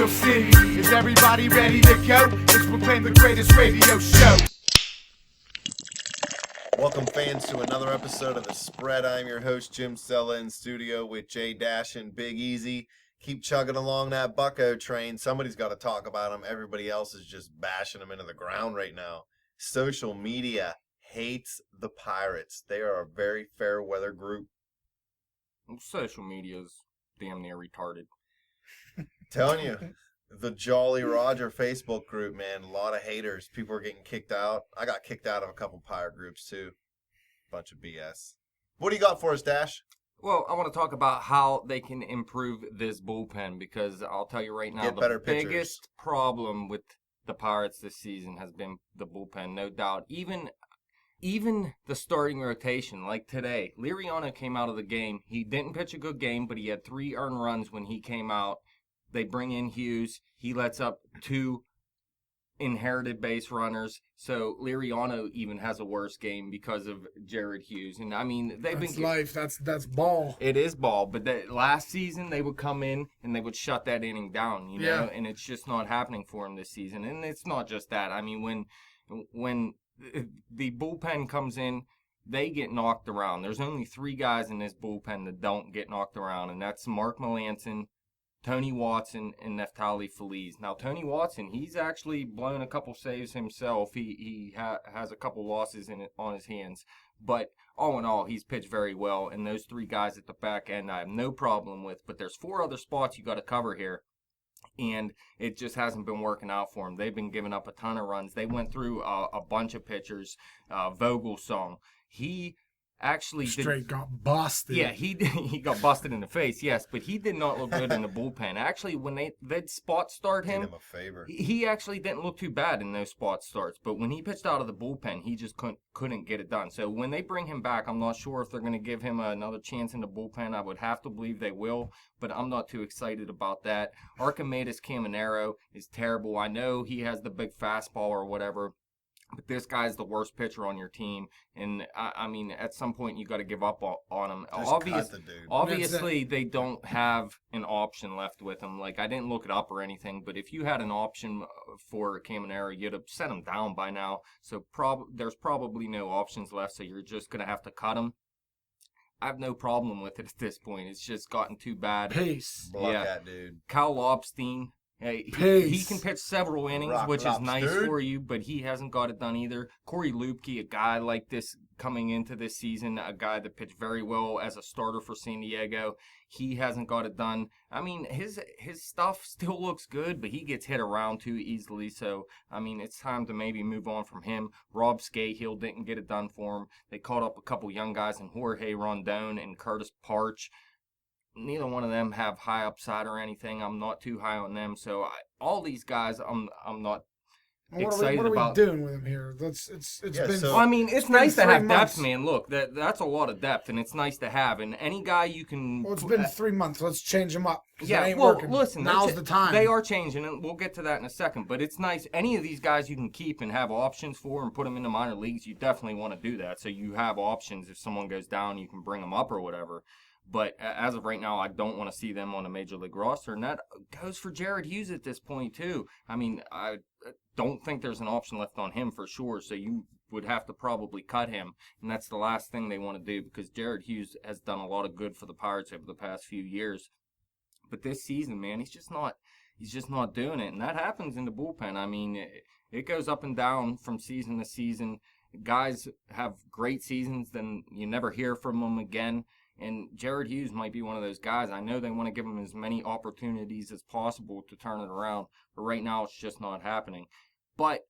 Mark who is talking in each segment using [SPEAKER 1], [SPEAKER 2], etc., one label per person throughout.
[SPEAKER 1] Nashville City. Is everybody ready to go? It's Bullpen, the greatest radio show.
[SPEAKER 2] Welcome, fans, to another episode of The Spread. I'm your host, Jim Sella, in studio with Jay Dash and Big Easy. Keep chugging along that Bucco train. Somebody's got to talk about them. Everybody else is just bashing them into the ground right now. Social media hates the Pirates. They are a very fair weather group.
[SPEAKER 3] Social media is damn near retarded.
[SPEAKER 2] Telling you, the Jolly Roger Facebook group, man, a lot of haters. People are getting kicked out. I got kicked out of a couple Pirate groups, too. Bunch of BS. What do you got for us, Dash?
[SPEAKER 3] Well, I want to talk about how they can improve this bullpen, because I'll tell you right now, the biggest problem with the Pirates this season has been the bullpen, no doubt. Even the starting rotation, like today, Liriano came out of the game. He didn't pitch a good game, but he had 3 earned runs when he came out. They bring in Hughes. He lets up 2 inherited base runners. So Liriano even has a worse game because of Jared Hughes. And I mean,
[SPEAKER 4] That's life. That's ball.
[SPEAKER 3] It is ball. But last season they would come in and they would shut that inning down, you know. And it's just not happening for him this season. And it's not just that. I mean, when the bullpen comes in, they get knocked around. There's only 3 guys in this bullpen that don't get knocked around, and that's Mark Melancon, Tony Watson, and Neftali Feliz. Now, Tony Watson, he's actually blown a couple saves himself. He has a couple losses on his hands. But all in all, he's pitched very well. And those 3 guys at the back end, I have no problem with. But there's 4 other spots you got to cover here. And it just hasn't been working out for them. They've been giving up a ton of runs. They went through a bunch of pitchers. Vogelsong, he actually
[SPEAKER 4] got busted.
[SPEAKER 3] Yeah, he got busted in the face, yes, but he did not look good in the bullpen. Actually, when they'd spot start him,
[SPEAKER 2] Did him a favor.
[SPEAKER 3] He actually didn't look too bad in those spot starts, but when he pitched out of the bullpen, he just couldn't get it done. So when they bring him back, I'm not sure if they're going to give him another chance in the bullpen. I would have to believe they will, but I'm not too excited about that. Archimedes Caminero is terrible. I know he has the big fastball or whatever, but this guy's the worst pitcher on your team, and I mean, at some point you got to give up on him. Obviously, they don't have an option left with him. Like, I didn't look it up or anything, but if you had an option for Caminero, you'd have set him down by now. So there's probably no options left, so you're just gonna have to cut him. I have no problem with it at this point. It's just gotten too bad.
[SPEAKER 4] Pace.
[SPEAKER 2] Block that dude.
[SPEAKER 3] Kyle Lobstein. He can pitch several innings, which is nice for you, but he hasn't got it done either. Corey Lupke, a guy like this coming into this season, a guy that pitched very well as a starter for San Diego, he hasn't got it done. I mean, his stuff still looks good, but he gets hit around too easily. So, I mean, it's time to maybe move on from him. Rob Scahill didn't get it done for him. They called up a couple young guys in Jorge Rondon and Curtis Parch. Neither one of them have high upside or anything. I'm not too high on them. So all these guys, I'm not excited about.
[SPEAKER 4] What are we doing with them here? It's been.
[SPEAKER 2] So,
[SPEAKER 3] I mean, it's nice to have depth, man. Look, that's a lot of depth, and it's nice to have. And any guy you can.
[SPEAKER 4] Well, it's been 3 months. Let's change them up.
[SPEAKER 3] Yeah,
[SPEAKER 4] ain't
[SPEAKER 3] well,
[SPEAKER 4] working.
[SPEAKER 3] Listen,
[SPEAKER 4] now's the time.
[SPEAKER 3] They are changing, and we'll get to that in a second. But it's nice. Any of these guys you can keep and have options for and put them in the minor leagues, you definitely want to do that. So you have options. If someone goes down, you can bring them up or whatever. But as of right now, I don't want to see them on a major league roster. And that goes for Jared Hughes at this point, too. I mean, I don't think there's an option left on him for sure. So you would have to probably cut him. And that's the last thing they want to do, because Jared Hughes has done a lot of good for the Pirates over the past few years. But this season, man, he's just not doing it. And that happens in the bullpen. I mean, it goes up and down from season to season. Guys have great seasons, then you never hear from them again. And Jared Hughes might be one of those guys. I know they want to give him as many opportunities as possible to turn it around, but right now it's just not happening. But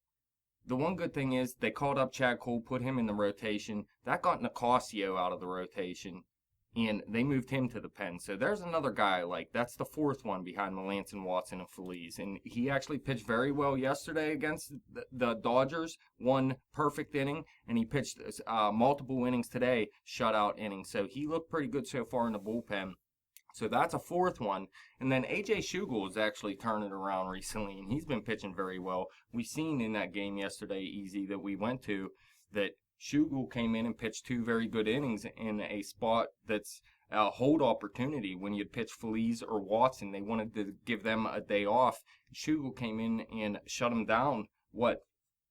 [SPEAKER 3] the one good thing is they called up Chad Cole, put him in the rotation. That got Nicasio out of the rotation, and they moved him to the pen. So there's another guy I like. That's the 4th one behind Melancon, Watson, and Feliz. And he actually pitched very well yesterday against the Dodgers. 1 perfect inning, and he pitched multiple innings today, shutout innings. So he looked pretty good so far in the bullpen. So that's a 4th one. And then A.J. Schugel is actually turning around recently, and he's been pitching very well. We seen in that game yesterday, Easy, that we went to, that Schugel came in and pitched 2 very good innings in a spot that's hold opportunity when you'd pitch Feliz or Watson. They wanted to give them a day off. Schugel came in and shut them down,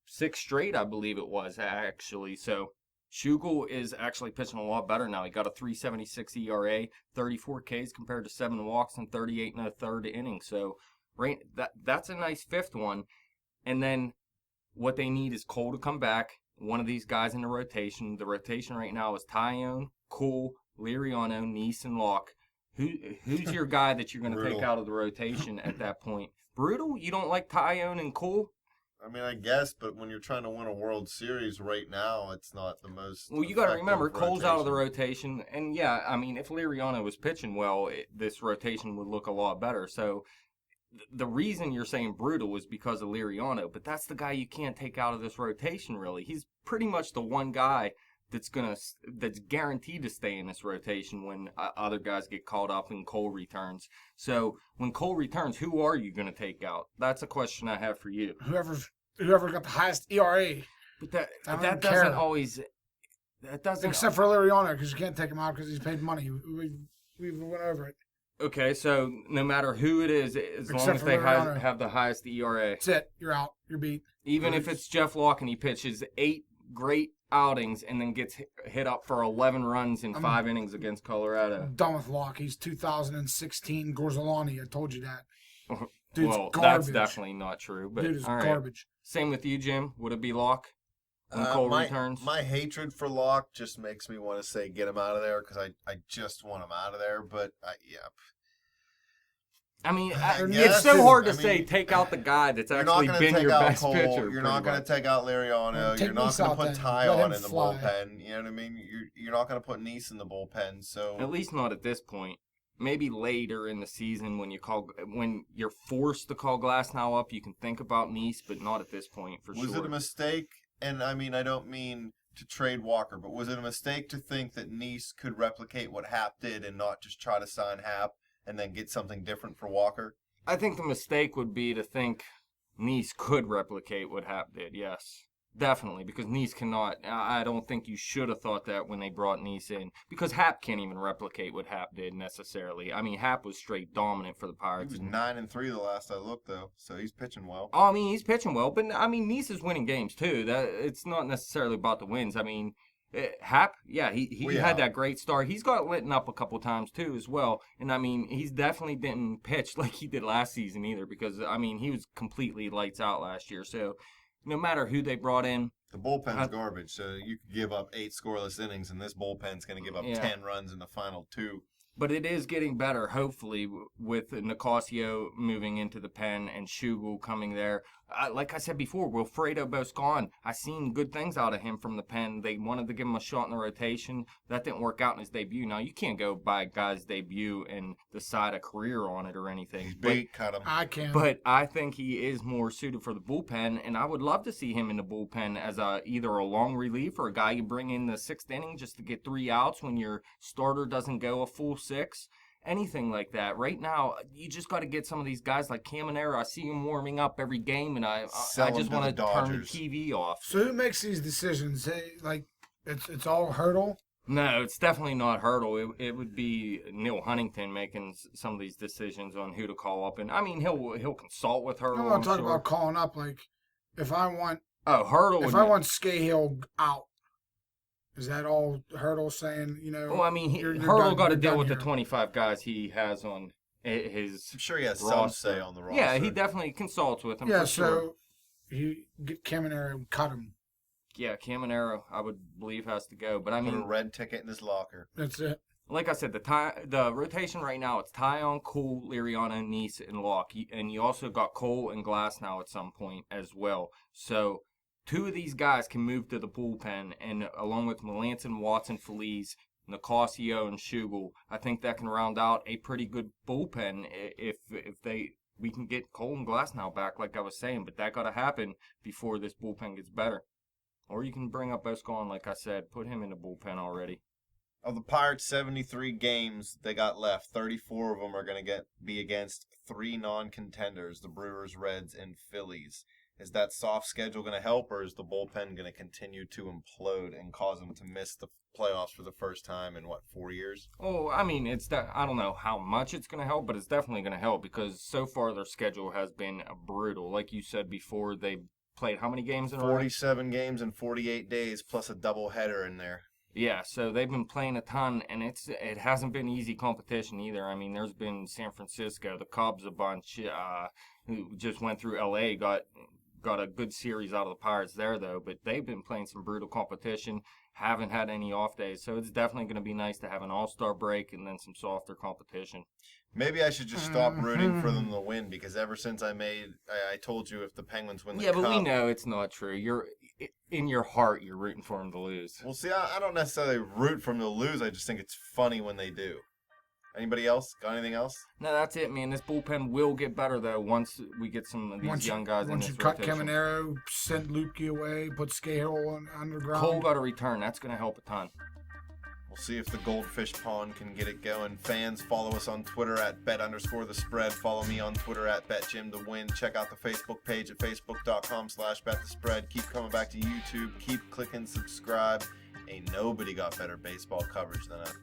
[SPEAKER 3] 6 straight, I believe it was, actually. So Schugel is actually pitching a lot better now. He got a 3.76 ERA, 34 Ks compared to 7 walks and 38 in the third inning. So that's a nice 5th one. And then what they need is Cole to come back, one of these guys in the rotation. The rotation right now is Tyone, Cole, Liriano, Nice, and Locke. Who's your guy that you're going to take out of the rotation at that point? Brutal? You don't like Tyone and Cole?
[SPEAKER 2] I mean, I guess, but when you're trying to win a World Series right now, it's not the most.
[SPEAKER 3] Well, you got to remember, Cole's out of the rotation, and yeah, I mean, if Liriano was pitching well, this rotation would look a lot better. So the reason you're saying brutal is because of Liriano, but that's the guy you can't take out of this rotation. Really, he's pretty much the one guy that's guaranteed to stay in this rotation when other guys get called up and Cole returns. So when Cole returns, who are you going to take out? That's a question I have for you.
[SPEAKER 4] Whoever got the highest ERA.
[SPEAKER 3] But that doesn't always. That doesn't.
[SPEAKER 4] Except for Liriano, because you can't take him out because he's paid money. We went over it.
[SPEAKER 3] Okay, so no matter who it is, as long as they have the highest ERA.
[SPEAKER 4] That's it. You're out. You're beat.
[SPEAKER 3] Even if it's Jeff Locke and he pitches 8 great outings and then gets hit up for 11 runs in 5 innings against Colorado.
[SPEAKER 4] I'm done with Locke. He's 2016 Gorzolani. I told you that. Dude's
[SPEAKER 3] well,
[SPEAKER 4] garbage.
[SPEAKER 3] That's definitely not true. But
[SPEAKER 4] Dude is
[SPEAKER 3] right.
[SPEAKER 4] garbage.
[SPEAKER 3] Same with you, Jim. Would it be Locke when Cole returns?
[SPEAKER 2] My hatred for Locke just makes me want to say get him out of there because I just want him out of there. But, yeah.
[SPEAKER 3] I mean, it's so hard to say take out the guy that's actually been your best pitcher.
[SPEAKER 2] You're not going to take out Liriano. You're not going to put Tyone in the bullpen. You know what I mean? You're not going to put Nice in the bullpen. So
[SPEAKER 3] at least not at this point. Maybe later in the season when you're forced to call Glasnow up, you can think about Nice, but not at this point for sure.
[SPEAKER 2] Was it a mistake? And I mean, I don't mean to trade Walker, but was it a mistake to think that Nice could replicate what Happ did and not just try to sign Happ and then get something different for Walker?
[SPEAKER 3] I think the mistake would be to think Nice could replicate what Happ did, yes. Definitely, because Nice cannot. I don't think you should have thought that when they brought Nice in, because Happ can't even replicate what Happ did necessarily. I mean, Happ was straight dominant for the Pirates.
[SPEAKER 2] He was 9-3 the last I looked, though, so he's pitching well.
[SPEAKER 3] Oh, I mean, he's pitching well, but I mean, Nice is winning games too. It's not necessarily about the wins. I mean, Happ, yeah, he had that great start. He's got lit up a couple times too as well, and I mean, he's definitely didn't pitch like he did last season either, because I mean, he was completely lights out last year. So no matter who they brought in,
[SPEAKER 2] the bullpen's garbage. So you could give up 8 scoreless innings, and this bullpen's going to give up 10 runs in the final 2.
[SPEAKER 3] But it is getting better, hopefully, with Nicasio moving into the pen and Schugel coming there. Like I said before, Wilfredo Boscan, I seen good things out of him from the pen. They wanted to give him a shot in the rotation. That didn't work out in his debut. Now, you can't go by a guy's debut and decide a career on it or anything.
[SPEAKER 2] He's big, cut him.
[SPEAKER 4] I can.
[SPEAKER 3] But I think he is more suited for the bullpen, and I would love to see him in the bullpen as either a long relief or a guy you bring in the 6th inning just to get 3 outs when your starter doesn't go a full 6. Anything like that. Right now, you just got to get some of these guys like Caminero. I see him warming up every game, and I just want to turn the TV off.
[SPEAKER 4] So who makes these decisions? Like, it's all Hurdle?
[SPEAKER 3] No, it's definitely not Hurdle. It would be Neil Huntington making some of these decisions on who to call up, and I mean he'll consult with Hurdle.
[SPEAKER 4] I'm not talking about calling up. Like, if I want
[SPEAKER 3] Hurdle,
[SPEAKER 4] if I want Scahill out. Is that all Hurdle saying,
[SPEAKER 3] Well, I mean, Hurdle got to deal with the 25 guys he has on his
[SPEAKER 2] I'm sure he has
[SPEAKER 3] roster.
[SPEAKER 2] some say on the roster.
[SPEAKER 3] Yeah, he definitely consults with him for sure.
[SPEAKER 4] So you get Caminero and cut him.
[SPEAKER 3] Yeah, Caminero, I would believe, has to go. But I mean,
[SPEAKER 2] put a red ticket in his locker.
[SPEAKER 4] That's it.
[SPEAKER 3] Like I said, the rotation right now, it's Tyone, Cole, Liriano, Nice, and Locke. And you also got Cole and Glasnow at some point as well. So 2 of these guys can move to the bullpen, and along with Melanson, Watson, Feliz, Nicasio, and Schugel, I think that can round out a pretty good bullpen if we can get Cole and Glasnow back, like I was saying. But that got to happen before this bullpen gets better. Or you can bring up Boscan, like I said, put him in the bullpen already.
[SPEAKER 2] Of the Pirates' 73 games they got left, 34 of them are going to be against 3 non-contenders, the Brewers, Reds, and Phillies. Is that soft schedule going to help, or is the bullpen going to continue to implode and cause them to miss the playoffs for the first time in, 4 years?
[SPEAKER 3] Oh, I mean, I don't know how much it's going to help, but it's definitely going to help because so far their schedule has been brutal. Like you said before, they played how many games in a row?
[SPEAKER 2] 47 games in 48 days, plus a doubleheader in there.
[SPEAKER 3] Yeah, so they've been playing a ton, and it hasn't been easy competition either. I mean, there's been San Francisco, the Cubs a bunch, who just went through L.A., got a good series out of the Pirates there, though, but they've been playing some brutal competition, haven't had any off days, so it's definitely going to be nice to have an all-star break and then some softer competition.
[SPEAKER 2] Maybe I should just stop rooting for them to win, because ever since I told you if the Penguins win the Cup...
[SPEAKER 3] Yeah, but we know it's not true. In your heart, you're rooting for them to lose.
[SPEAKER 2] Well, see, I don't necessarily root for them to lose. I just think it's funny when they do. Anybody else? Got anything else?
[SPEAKER 3] No, that's it, man. This bullpen will get better, though, once we get some of these young guys in this rotation.
[SPEAKER 4] Once you cut Caminero, send Lukey away, put Scahill underground.
[SPEAKER 3] Cole got a return. That's going to help a ton.
[SPEAKER 2] We'll see if the Goldfish Pond can get it going. Fans, follow us on Twitter at bet_the_spread. Follow me on Twitter at betjimthewin. Check out the Facebook page at facebook.com/betthespread. Keep coming back to YouTube. Keep clicking subscribe. Ain't nobody got better baseball coverage than us.